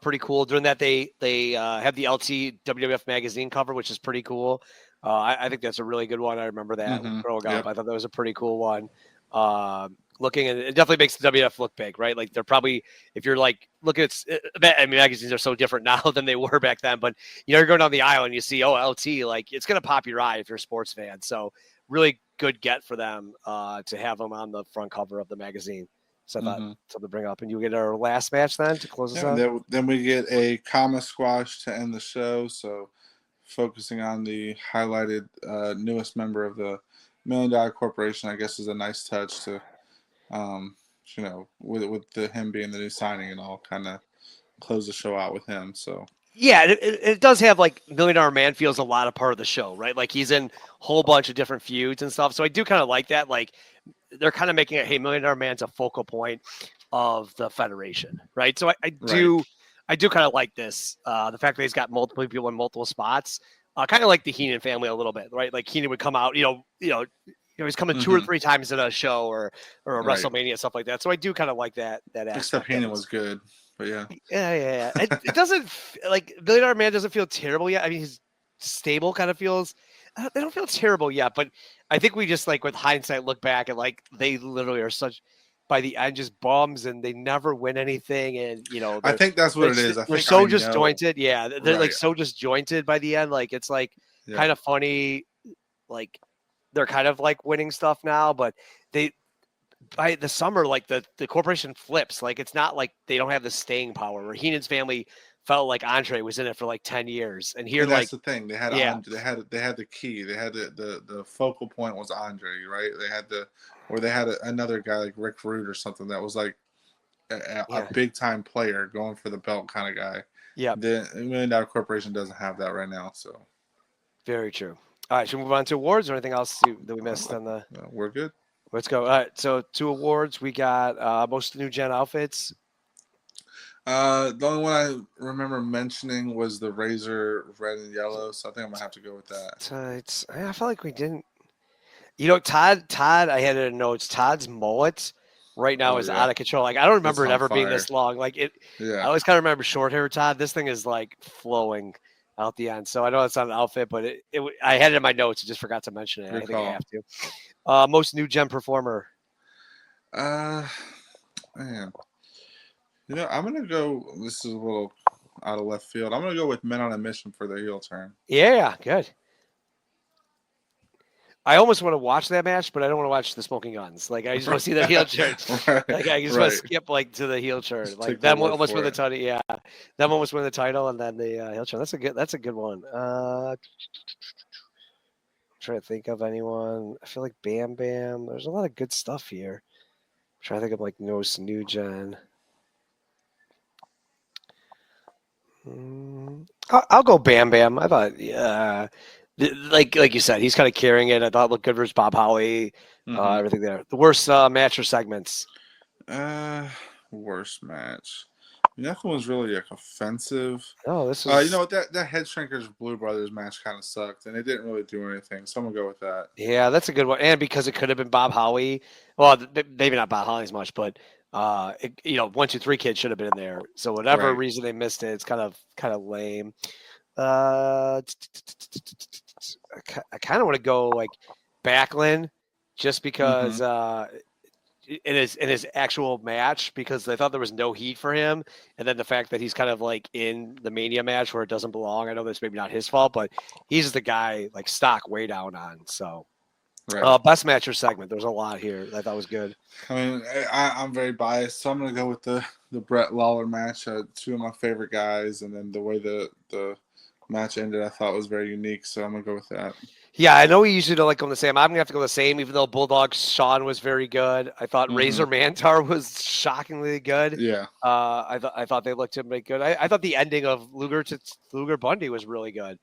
Pretty cool. During that, they have the LT WWF magazine cover, which is pretty cool. I think that's a really good one. I remember that growing up. I thought that was a pretty cool one. Looking at it definitely makes the WWF look big, right? Like they're probably, if you're like looking at, magazines are so different now than they were back then. But you're going down the aisle and you see, LT, like it's gonna pop your eye if you're a sports fan. So really good get for them to have them on the front cover of the magazine. So I thought something to bring up. And you get our last match then to close us out? Then we get a Kama Squash to end the show. So focusing on the highlighted newest member of the $1 Million Corporation, I guess is a nice touch to, with him being the new signing and all, kind of close the show out with him. So yeah, it does have like $1 Million Man feels a lot of part of the show, right? Like he's in a whole bunch of different feuds and stuff. So I do kind of like that. Like they're kind of making it, hey, $1 Million Man's a focal point of the Federation, right? So I do kind of like this. The fact that he's got multiple people in multiple spots, kind of like the Heenan family a little bit, right? Like Heenan would come out, he's coming 2 or 3 times in a show or a WrestleMania, stuff like that. So I do kind of like that aspect. Except Heenan was good, but yeah. Yeah. It doesn't like $1 Million Man doesn't feel terrible yet. I mean, his stable kind of feels. They don't feel terrible yet, but I think we just like with hindsight look back and like they literally are such by the end just bums and they never win anything. And I think that's what it is. They're so disjointed. Yeah, they're like so disjointed by the end. Like it's like kind of funny. Like they're kind of like winning stuff now, but by the summer, like the corporation flips. Like it's not like they don't have the staying power. Where Heenan's family felt like Andre was in it for like 10 years, and here, that's the thing. They had they had the key. They had the focal point was Andre, right? They had another guy like Rick Rude or something that was like a big time player going for the belt kind of guy. Yeah. The $1 Million Corporation doesn't have that right now, so. Very true. All right, should we move on to awards or anything else that we missed on the? We're good. Let's go. All right, so 2 awards. We got most new gen outfits. The only one I remember mentioning was the Razor red and yellow, so I think I'm gonna have to go with that. I felt like we didn't. Todd. I had it in notes. Todd's mullet right now is out of control. Like I don't remember it ever being this long. Like it. Yeah. I always kind of remember short hair Todd. This thing is like flowing out the end. So I know it's not an outfit, but I had it in my notes. I just forgot to mention it. I think I have to. Most new gen performer. Man. I'm going to go, this is a little out of left field. I'm going to go with Men on a Mission for their heel turn. Yeah, good. I almost want to watch that match, but I don't want to watch the Smoking Guns. Like, I just want to see the heel turn. Like, I just want to skip, to the heel turn. Like, them almost win the title. Yeah. Them almost win the title, and then the heel turn. That's a good one. I'm trying to think of anyone. I feel like Bam Bam. There's a lot of good stuff here. I'm trying to think of, most new gen. I'll go Bam Bam. I thought, like you said, he's kind of carrying it. I thought it looked good versus Bob Holly. Everything there. The worst match or segments? Worst match. Nothing was really offensive. Oh, this is. That Head Shrinkers Blue Brothers match kind of sucked, and it didn't really do anything. So I'm gonna go with that. Yeah, that's a good one, and because it could have been Bob Holly. Well, maybe not Bob Holly as much, but 1, 2, 3 kids should have been in there. So whatever reason they missed it, it's kind of lame. I kind of want to go Backlund, just because in his actual match, because they thought there was no heat for him, and then the fact that he's kind of in the Mania match where it doesn't belong. I know that's maybe not his fault, but he's the guy stock way down on. So. Right. Best match or segment. There's a lot here that I thought was good. I mean, I'm very biased, so I'm going to go with the Bret Lawler match. 2 of my favorite guys, and then the way the match ended, I thought was very unique. So I'm going to go with that. Yeah, I know we usually don't like going the same. I'm going to have to go the same, even though Bulldog Shawn was very good. I thought Razor Mantar was shockingly good. Yeah. I thought they looked to make good. I thought the ending of Luger Bundy was really good.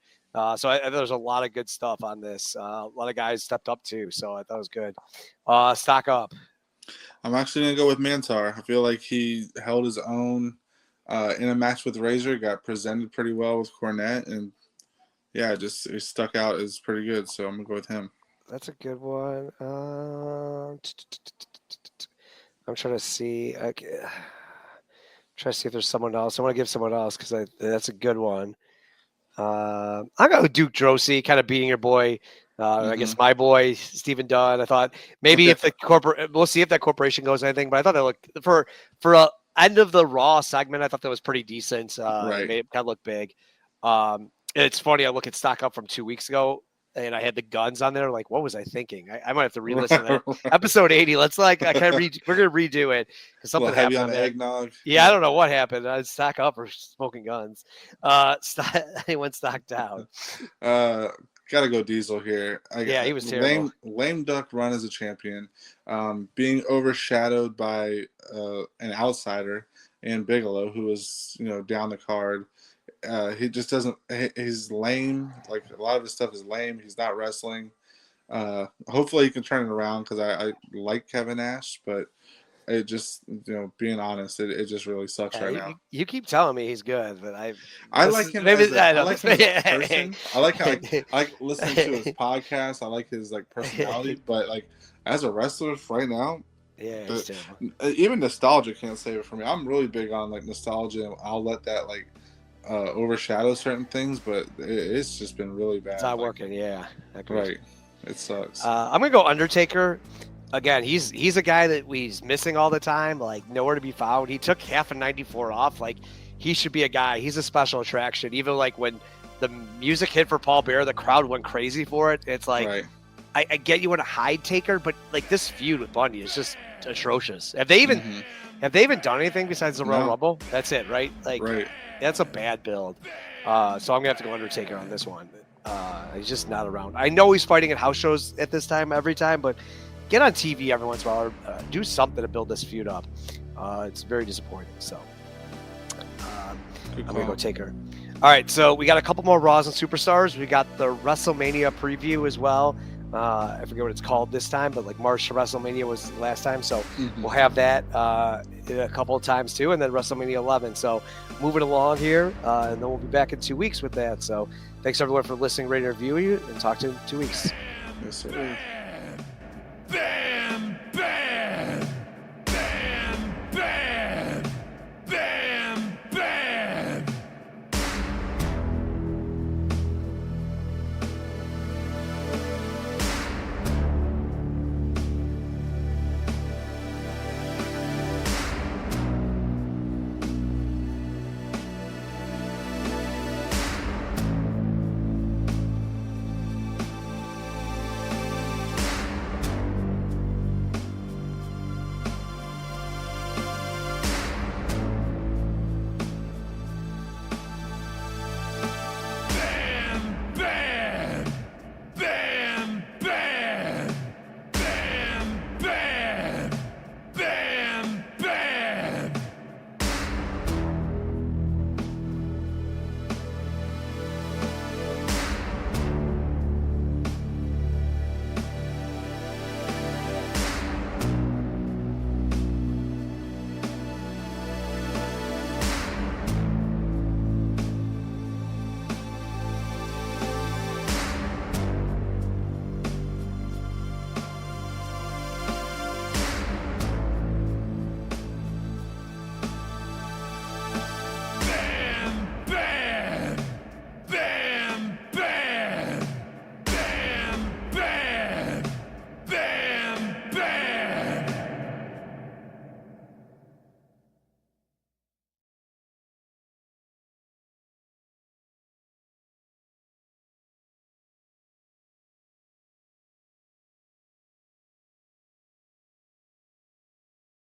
So I there's a lot of good stuff on this. A lot of guys stepped up too, so I thought it was good. Stock up. I'm actually going to go with Mantar. I feel like he held his own in a match with Razor, got presented pretty well with Cornette, and it stuck out as pretty good. So I'm going to go with him. That's a good one. I'm trying to see. Try to see if there's someone else. I want to give someone else because that's a good one. I got with Duke Drosy, kind of beating your boy. I guess my boy Stephen Dunn. I thought maybe if we'll see if that corporation goes anything. But I thought that looked for a end of the Raw segment. I thought that was pretty decent. It made it kind of look big. It's funny. I look at stock up from 2 weeks ago, and I had the guns on there. Like, what was I thinking? I might have to re-listen to that. Episode 80. Let's we're gonna redo it because something happened on the eggnog. Yeah, I don't know what happened. I stock up or Smoking Guns. He went stock down. Gotta go Diesel here. He was terrible. Lame duck run as a champion, being overshadowed by an outsider and Bigelow, who was down the card. He just doesn't. He's lame. Like a lot of his stuff is lame. He's not wrestling. Hopefully he can turn it around because I like Kevin Nash, but it just being honest, it just really sucks right now. You keep telling me he's good, but I like him. I like him as a person. I like listening to his podcast. I like his personality, but as a wrestler right now. Yeah, even nostalgia can't save it for me. I'm really big on nostalgia, and I'll let that overshadow certain things, but it's just been really bad. It's not working. Yeah, right. It sucks. I'm gonna go Undertaker. Again, he's a guy that we's missing all the time. Nowhere to be found. He took half of '94 off. He should be a guy. He's a special attraction. Even when the music hit for Paul Bearer, the crowd went crazy for it. It's right. I get you want a hide taker, but this feud with Bundy is just atrocious. Have they even done anything besides the Royal Rumble? That's it, right? Right. That's a bad build. So I'm gonna have to go Undertaker on this one. He's just not around. I know he's fighting at house shows at this time every time, but get on TV every once in a while. Do something to build this feud up. It's very disappointing. So Good I'm gonna go call. take her. All right, so we got a couple more Raws and Superstars. We got the WrestleMania preview as well. I forget what it's called this time, but like March to WrestleMania was last time, so we'll have that a couple of times too, and then WrestleMania 11. So moving along here, and then we'll be back in 2 weeks with that. So thanks everyone for listening, rating, and reviewing, and talk to you in 2 weeks. Yes, sir.